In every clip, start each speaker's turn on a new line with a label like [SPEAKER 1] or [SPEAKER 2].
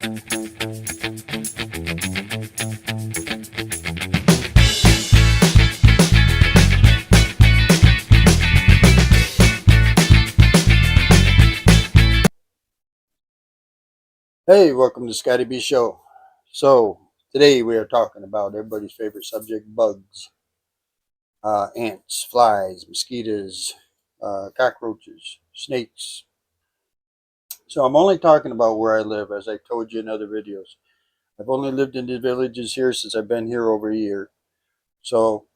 [SPEAKER 1] Hey, welcome to Scotty B Show. So today we are talking about everybody's favorite subject: bugs, ants, flies, mosquitoes, cockroaches, snakes. So I'm only talking about where I live, as I told you in other videos. I've only lived in the villages here since I've been here over a year. So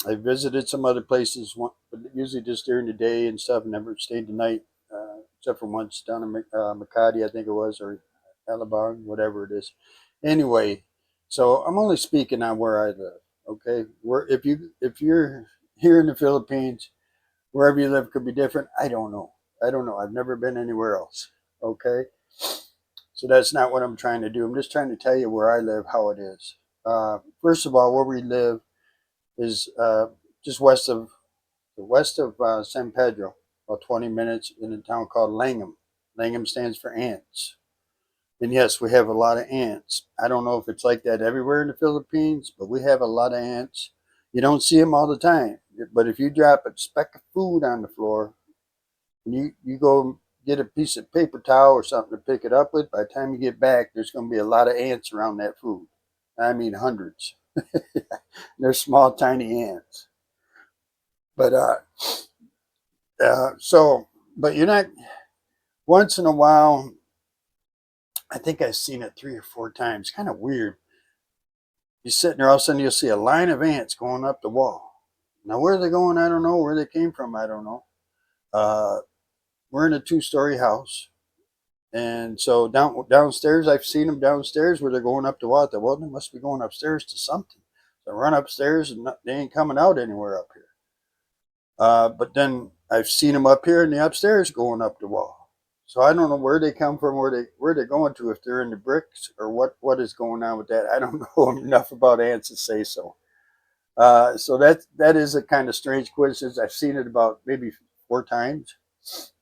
[SPEAKER 1] I visited some other places, but usually just during the day and stuff. Never stayed the night, except for once down in Makati, I think it was, or Alabang, whatever it is. Anyway, so I'm only speaking on where I live. Okay, where if you're here in the Philippines, wherever you live could be different. I don't know. I don't know. I've never been anywhere else. Okay, so that's not what I'm trying to do. I'm just trying to tell you where I live, how it is. First of all, where we live is just west of San Pedro, about 20 minutes in a town called Langham. Langham stands for ants. And yes, we have a lot of ants. I don't know if it's like that everywhere in the Philippines, but we have a lot of ants. You don't see them all the time. But if you drop a speck of food on the floor and you go get a piece of paper towel or something to pick it up with, by the time you get back, there's going to be a lot of ants around that food. I mean, hundreds. They're small, tiny ants. But but you're not. Once in a while, I think I've seen it 3 or 4 times. Kind of weird. You're sitting there, all of a sudden you'll see a line of ants going up the wall. Now where they're going, I don't know. Where they came from, I don't know. Uh, we're in a 2-story house, and so downstairs, I've seen them downstairs where they're going up the wall. Well, they must be going upstairs to something. So I run upstairs, and they ain't coming out anywhere up here. But then I've seen them up here in the upstairs going up the wall. So I don't know where they come from, where they're going to, if they're in the bricks or what is going on with that. I don't know enough about ants to say so. So that is a kind of strange coincidence. I've seen it about maybe 4 times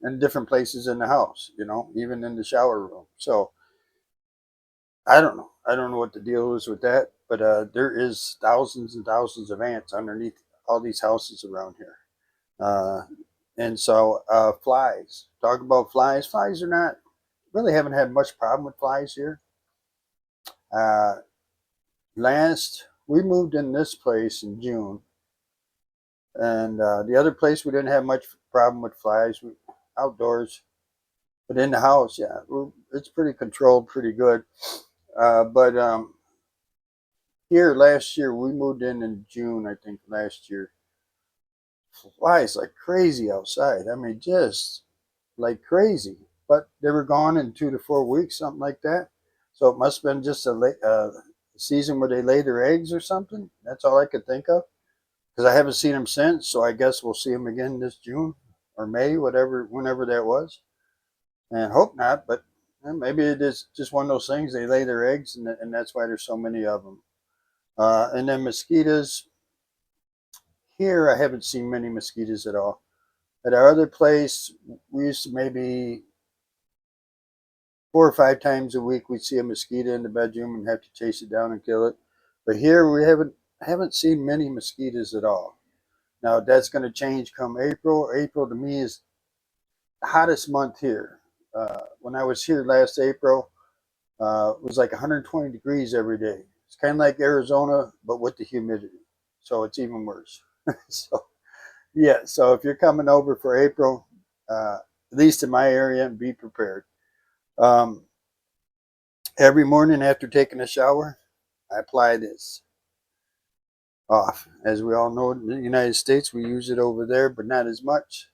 [SPEAKER 1] in different places in the house, even in the shower room. So I don't know. I don't know what the deal is with that, but there is thousands and thousands of ants underneath all these houses around here. Uh, and so flies. Talk about flies. Flies are not really haven't had much problem with flies here. Uh, last we moved in this place in June, and the other place we didn't have much problem with flies. Outdoors, but in the house, yeah, it's pretty controlled, pretty good. But here last year we moved in June, I think last year. Flies like crazy outside. I mean, just like crazy. But they were gone in 2 to 4 weeks, something like that. So it must have been just a season where they lay their eggs or something. That's all I could think of, because I haven't seen them since. So I guess we'll see them again this June or May, whenever that was. And hope not, but maybe it is just one of those things. They lay their eggs, and that's why there's so many of them. And then mosquitoes. Here, I haven't seen many mosquitoes at all. At our other place, we used to maybe 4 or 5 times a week we'd see a mosquito in the bedroom and have to chase it down and kill it. But here we haven't seen many mosquitoes at all. Now that's going to change come April. April to me is the hottest month here. When I was here last April, it was like 120 degrees every day. It's kind of like Arizona, but with the humidity. So it's even worse. So yeah, so if you're coming over for April, at least in my area, be prepared. Um, every morning after taking a shower, I apply this off. As we all know, in the United States, we use it over there, but not as much.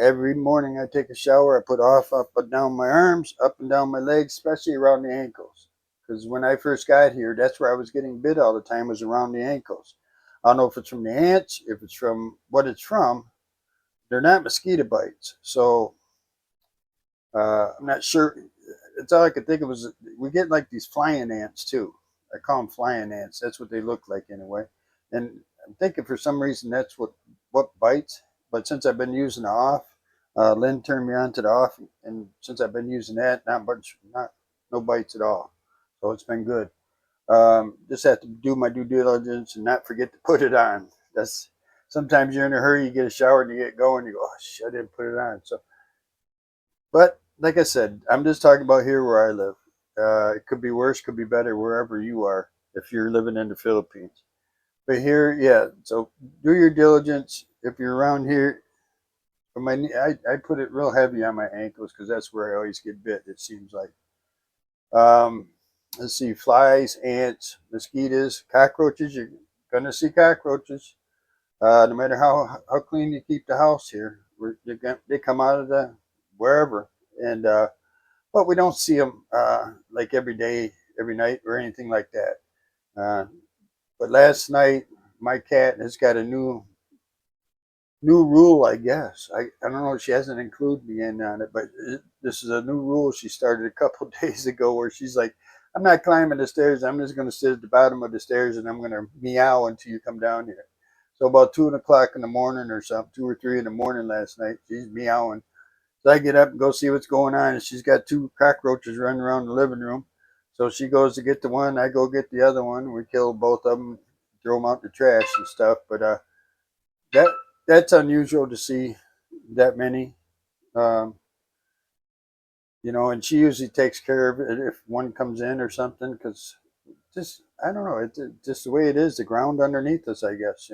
[SPEAKER 1] Every morning I take a shower, I put off up and down my arms, up and down my legs, especially around the ankles. Because when I first got here, that's where I was getting bit all the time, was around the ankles. I don't know if it's from the ants, if it's from what it's from. They're not mosquito bites. So I'm not sure. It's all I could think of was we get like these flying ants too. I call them flying ants. That's what they look like anyway. And I'm thinking for some reason that's what bites. But since I've been using the off, Lynn turned me on to the off, and since I've been using that, not no bites at all. So it's been good. Just have to do my due diligence and not forget to put it on. That's sometimes you're in a hurry, you get a shower and you get going, you go, oh shit, I didn't put it on. So, but like I said, I'm just talking about here where I live. It could be worse, could be better wherever you are if you're living in the Philippines. But here, yeah. So do your diligence. If you're around here, for my I put it real heavy on my ankles because that's where I always get bit. It seems like. Um, let's see, flies, ants, mosquitoes, cockroaches. You're gonna see cockroaches. No matter how clean you keep the house here, they come out of the wherever, and but we don't see them like every day, every night, or anything like that. Uh, but last night, my cat has got a new rule, I guess. I don't know. She hasn't included me in on it, but this is a new rule she started a couple of days ago where she's like, I'm not climbing the stairs. I'm just going to sit at the bottom of the stairs and I'm going to meow until you come down here. So about 2 o'clock in the morning or something, 2 or 3 in the morning last night, she's meowing. So I get up and go see what's going on, and she's got two cockroaches running around the living room. So she goes to get the one, I go get the other one. We kill both of them, throw them out in the trash and stuff. But that that's unusual to see that many. Um, and she usually takes care of it if one comes in or something, because just I don't know, it's just the way it is, the ground underneath us, I guess.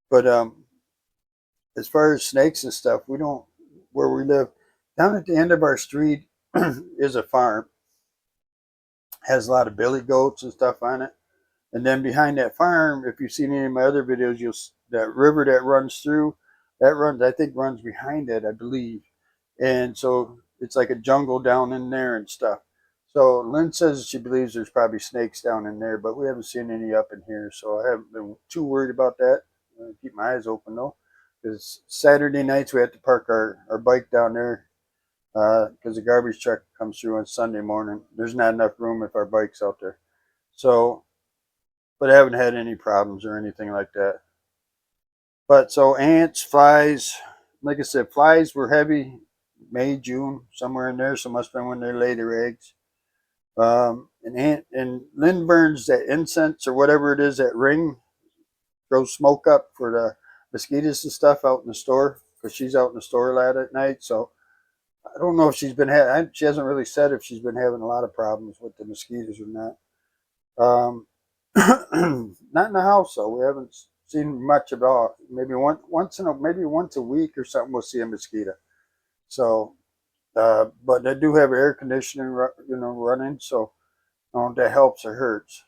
[SPEAKER 1] But as far as snakes and stuff, we don't where we live. Down at the end of our street is a farm, has a lot of billy goats and stuff on it. And then behind that farm, if you've seen any of my other videos, you'll that river that runs through, I think runs behind it, I believe. And so it's like a jungle down in there and stuff. So Lynn says she believes there's probably snakes down in there, but we haven't seen any up in here, so I haven't been too worried about that. I keep my eyes open though, because Saturday nights we have to park our bike down there because the garbage truck comes through on Sunday morning. There's not enough room if our bike's out there. So, but I haven't had any problems or anything like that. But so ants, flies, like I said, flies were heavy May, June, somewhere in there. So must have been when they lay their eggs. And Lynn burns that incense or whatever it is, that ring, throws smoke up for the mosquitoes and stuff out in the store because she's out in the store a lot at night. So I don't know if she's been having. She hasn't really said if she's been having a lot of problems with the mosquitoes or not. Um, not in the house though. We haven't seen much at all. Maybe maybe once a week or something we'll see a mosquito. So, but I do have air conditioning, running, so that helps or hurts.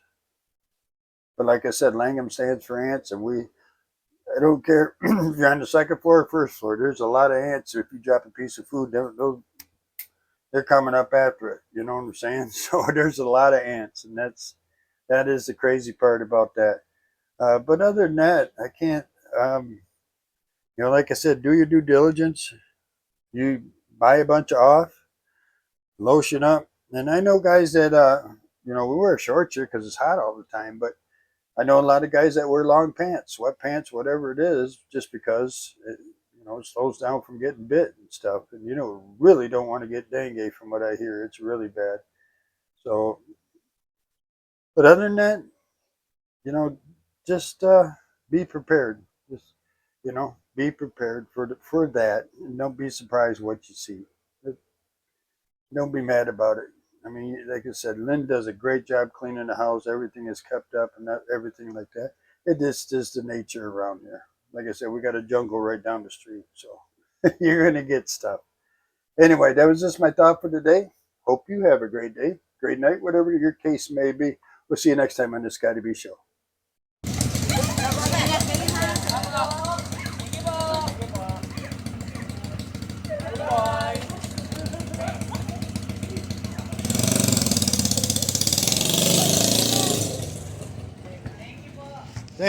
[SPEAKER 1] But like I said, Langham stands for ants, and I don't care if you're on the second floor or first floor. There's a lot of ants. If you drop a piece of food, they're coming up after it. You know what I'm saying? So there's a lot of ants, and that is the crazy part about that. But other than that, I can't. Um, like I said, do your due diligence. You buy a bunch of off, lotion up, and I know guys that we wear shorts here because it's hot all the time. But I know a lot of guys that wear long pants, sweatpants, whatever it is, just because it slows down from getting bit and stuff. And really don't want to get dengue from what I hear. It's really bad. So, but other than that, just be prepared. Just be prepared for that, and don't be surprised what you see. Don't be mad about it. I mean, like I said, Lynn does a great job cleaning the house. Everything is kept up and everything like that. It is the nature around here. Like I said, we got a jungle right down the street, so you're gonna get stuff. Anyway, that was just my thought for today. Hope you have a great day, great night, whatever your case may be. We'll see you next time on the Scotty B Show.